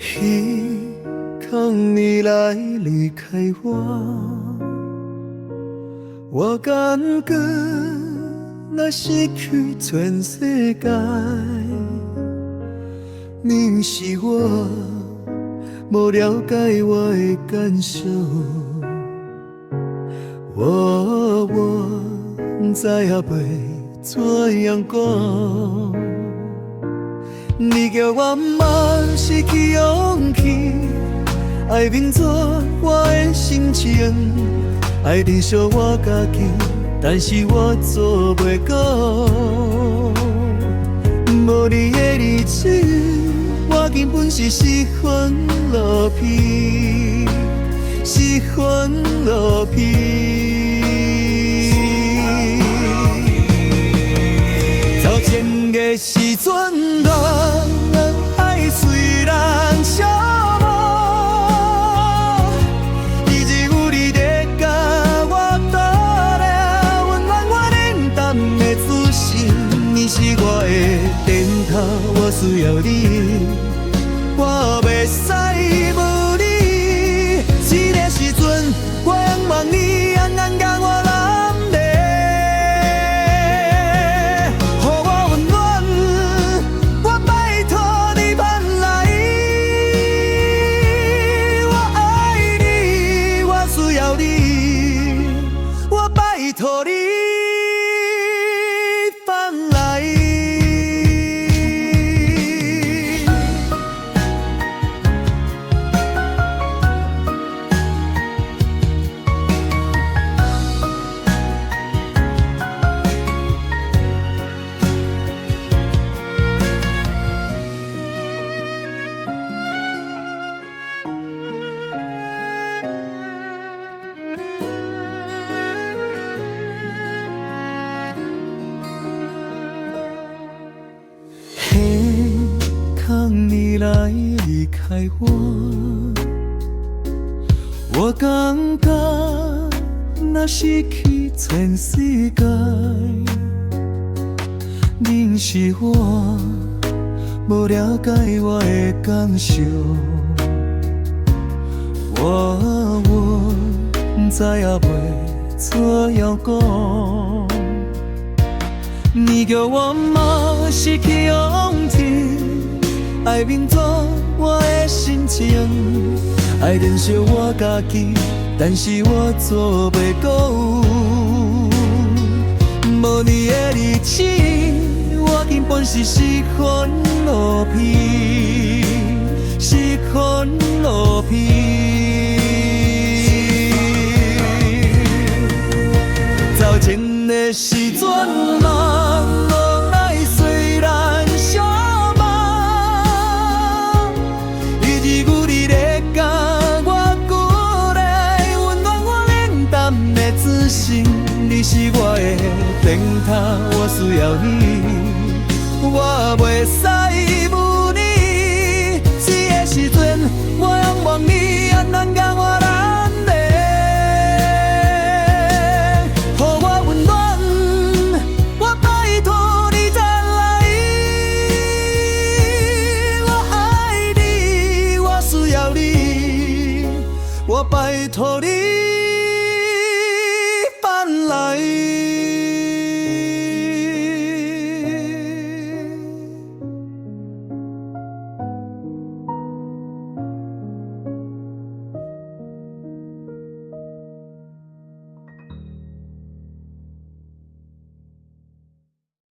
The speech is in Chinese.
一空你来离开我，我感觉若失去全世界。你是我无了解我的感受，我不知影要怎样讲。你叫我莫失去勇气，爱拼做我的心情，爱忍受我家己，但是我做袂到。无你的日子，我根本是失魂落魄，失魂落魄。头前的时阵，爱虽然寂寞，日日有你在甲我倒来，温暖我冷淡的自信。你是我的电塔，我需要你，我袂使无你。这个时阵，我仰望你，安安甲我揽咧，予我温暖，我拜托你盼来。我爱你，我需要你，我拜托你。你来离开我，我感觉若失去全世界。你是我无了解我的感受，我不知影要怎样讲。你叫我莫失去勇气，爱拼做我的心情，爱忍受我家己，但是我做袂到。无你的日子，我根本是失魂落魄，失魂落魄。早前的时阵你是我的电塔，我需要你，我袂使无你。这个时阵，我仰望你，安安甲我揽咧，予我温暖，我拜托你再来。我爱你，我需要你，我拜托你。